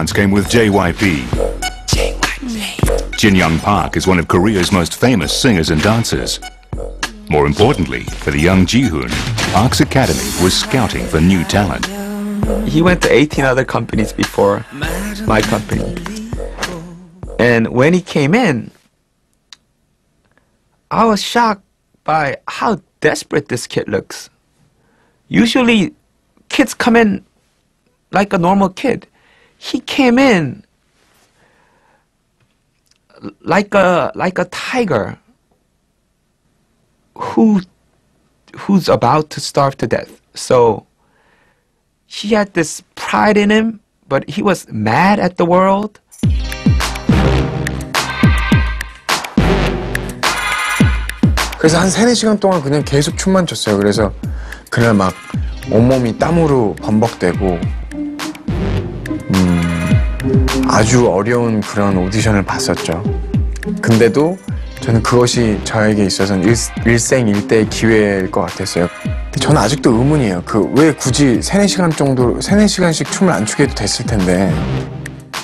chance came with JYP. Jin Young Park is one of Korea's most famous singers and dancers. More importantly, for the young Jihoon, Park's academy was scouting for new talent. He went to 18 other companies before my company. And when he came in, I was shocked by how desperate this kid looks. Usually, kids come in like a normal kid. He came in like a tiger who's about to starve to death. So he had this pride in him, but he was mad at the world. 그래서 한 3-4시간 동안 그냥 계속 춤만 췄어요. 그래서 그날 막 온몸이 땀으로 범벅되고 아주 어려운 그런 오디션을 봤었죠. 근데도 저는 그것이 저에게 있어서는 일생일대의 기회일 것 같았어요. 저는 아직도 의문이에요. 왜 굳이 3-4시간씩 춤을 안 추게 해도 됐을 텐데.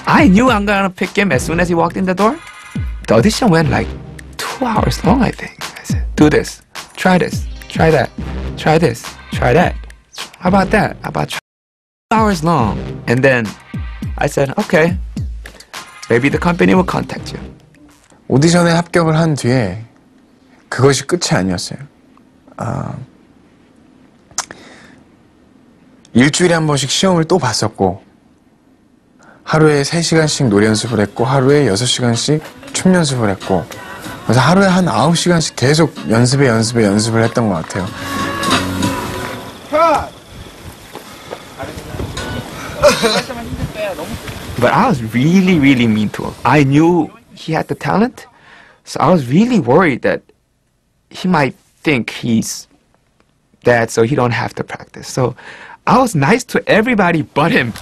I knew I'm gonna pick him as soon as he walked in the door. The audition went like 2 hours long, I think. I said, do this, try that, try this, try that. How about that? How about 2 hours long? And then I said, okay, maybe the company will contact you. 오디션에 합격을 한 뒤에 그것이 끝이 아니었어요. 일주일에 한 번씩 시험을 또 봤었고 하루에 3시간씩 노래 연습을 했고 하루에 6시간씩 춤 연습을 했고 그래서 하루에 한 9시간씩 계속 연습을 했던 것 같아요. But I was really, really mean to him. I knew he had the talent, so I was really worried that he might think he's that, so he don't have to practice. So I was nice to everybody but him.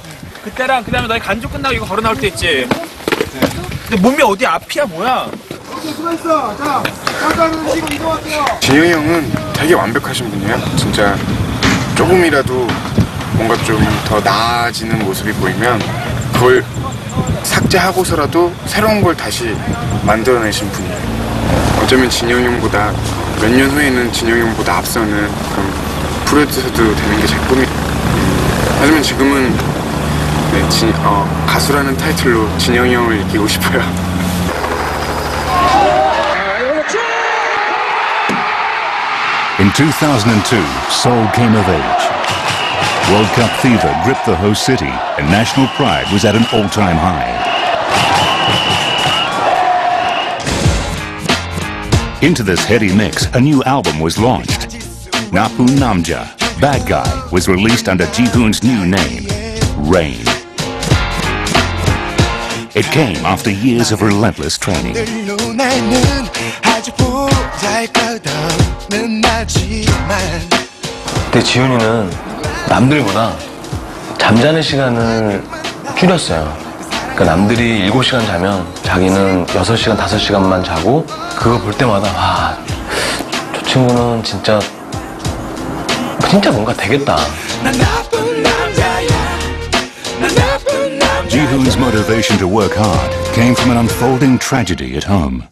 그때랑 그다음에 너희 간주 끝나고 이거 걸어 나올 때 있지. 근데 몸이 어디 앞이야 뭐야? 수고했어. 자, 잠깐은 지금 이동할게요. 진영이 형은 되게 완벽하신 분이에요. 진짜 조금이라도 뭔가 좀 더 나아지는 모습이 보이면 그걸 삭제하고서라도 새로운 걸 다시 만들어내신 분이에요. 어쩌면 진영이 형보다 몇 년 후에는 진영이 형보다 앞서는 그런 프로듀서도 되는 게 제 꿈이에요. 하지만 지금은 가수라는 타이틀로 진영이 형을 이기고 싶어요. In 2002, Seoul came of age. World Cup fever gripped the host city, and national pride was at an all-time high. Into this heady mix, a new album was launched. Napun Namja, Bad Guy, was released under Jihoon's new name, Rain. It came after years of relentless training. 근데 지훈이는 남들보다 잠자는 시간을 줄였어요. 그러니까 남들이 7시간 자면 자기는 6시간, 5시간만 자고 그거 볼 때마다 와, 저 친구는 진짜 뭔가 되겠다. Jihoon's motivation to work hard came from an unfolding tragedy at home.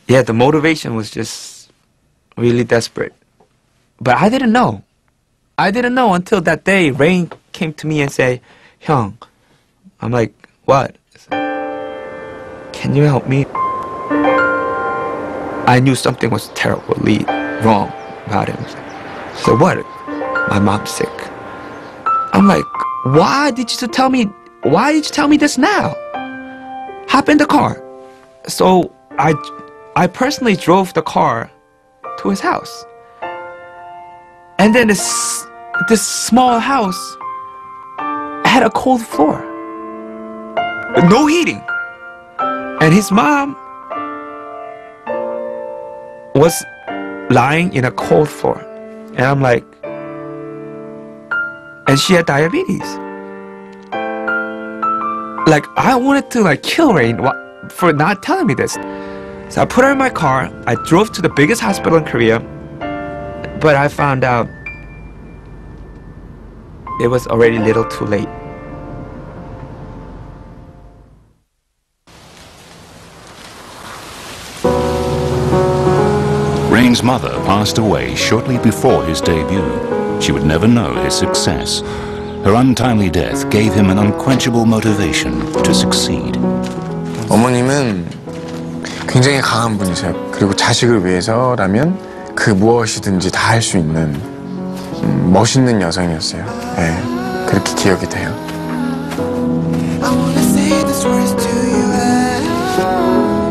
Yeah, the motivation was just really desperate. But I didn't know. I didn't know until that day Rain came to me and said, "Hyung," I'm like, "What?" "Can you help me?" I knew something was terribly wrong about him. So what? My mom's sick. I'm like, why did you tell me this now? Hop in the car. So I personally drove the car to his house. And then this small house had a cold floor. No heating. And his mom was lying in a cold floor. And I'm like, and she had diabetes. Like, I wanted to kill Rain for not telling me this. So I put her in my car. I drove to the biggest hospital in Korea. But I found out it was already a little too late. Rain's mother passed away shortly before his debut. She would never know his success. Her untimely death gave him an unquenchable motivation to succeed. 어머님은 굉장히 강한 분이세요. 그리고 자식을 위해서라면 그 무엇이든지 다 할 수 있는 멋있는 여성이었어요. 네, 그렇게 기억이 돼요.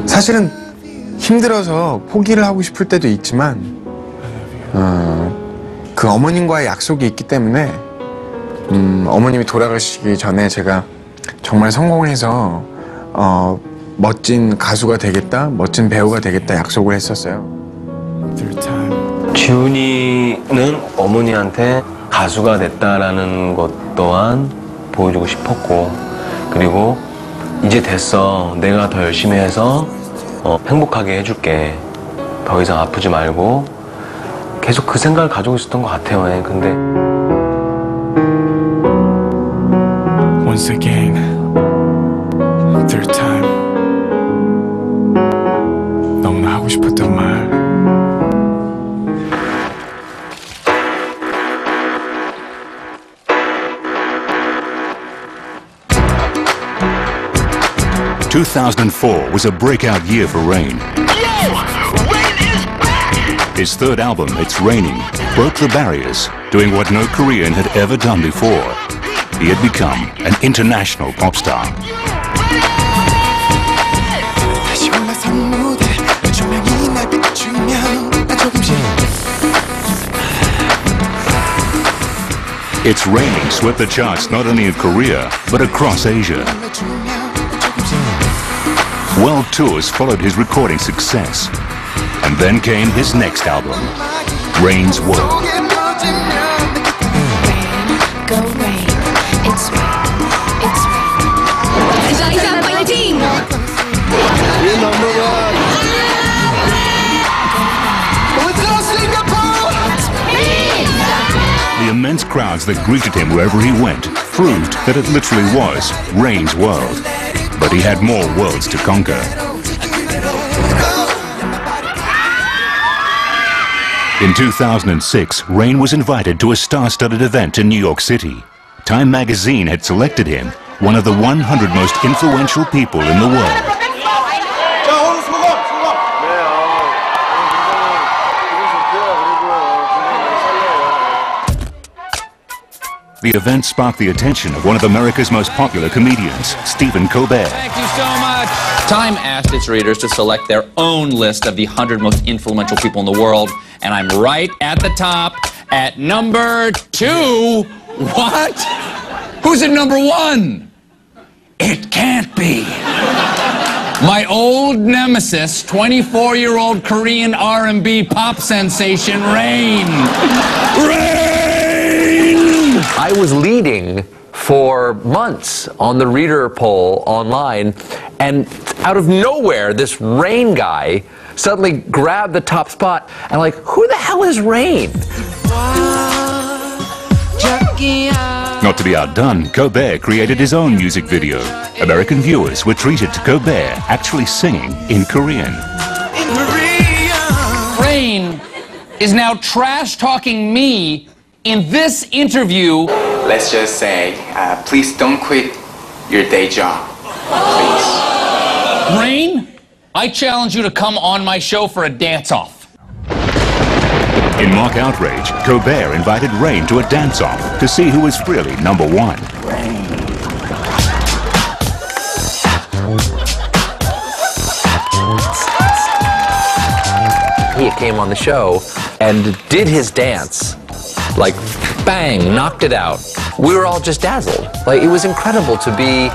사실은 힘들어서 포기를 하고 싶을 때도 있지만 그 어머님과의 약속이 있기 때문에 어머님이 돌아가시기 전에 제가 정말 성공해서 멋진 가수가 되겠다, 멋진 배우가 되겠다 약속을 했었어요. 지훈이는 어머니한테 가수가 됐다라는 것 또한 보여주고 싶었고, 그리고 이제 됐어, 내가 더 열심히 해서 행복하게 해줄게, 더 이상 아프지 말고, 계속 그 생각을 가지고 있었던 것 같아요. 근데 Once again, third time. 너무나 하고 싶었던 말. (2004) was a breakout year for Rain. His third album, It's Raining, broke the barriers, doing what no Korean had ever done before. He had become an international pop star. It's Raining swept the charts not only in Korea, but across Asia. World tours followed his recording success. And then came his next album, Rain's World. Go rain, it's rain, it's rain. Jaisa, by the team! You're number one! Let's go Singapore! The immense crowds that greeted him wherever he went proved that it literally was Rain's world. But he had more worlds to conquer. In 2006, Rain was invited to a star-studded event in New York City. Time magazine had selected him one of the 100 most influential people in the world. 자, 오늘 소감! The event sparked the attention of one of America's most popular comedians, Stephen Colbert. Thank you so much. Time asked its readers to select their own list of the 100 most influential people in the world, and I'm right at the top at number 2. What? Who's at number 1? It can't be. My old nemesis, 24-year-old Korean R&B pop sensation, Rain. I was leading for months on the reader poll online, and out of nowhere, this Rain guy suddenly grabbed the top spot, and like, who the hell is Rain? Not to be outdone, Colbert created his own music video. American viewers were treated to Colbert actually singing in Korean. Rain is now trash-talking me in this interview. Let's just say, please don't quit your day job, please. Rain, I challenge you to come on my show for a dance-off. In mock outrage, Colbert invited Rain to a dance-off to see who was really number one. He came on the show and did his dance, like bang, knocked it out. We were all just dazzled. Like, it was incredible to be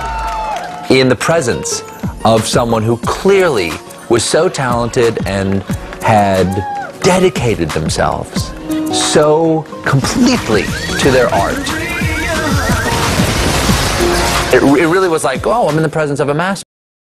in the presence of someone who clearly was so talented and had dedicated themselves so completely to their art. It really was like, oh, I'm in the presence of a master.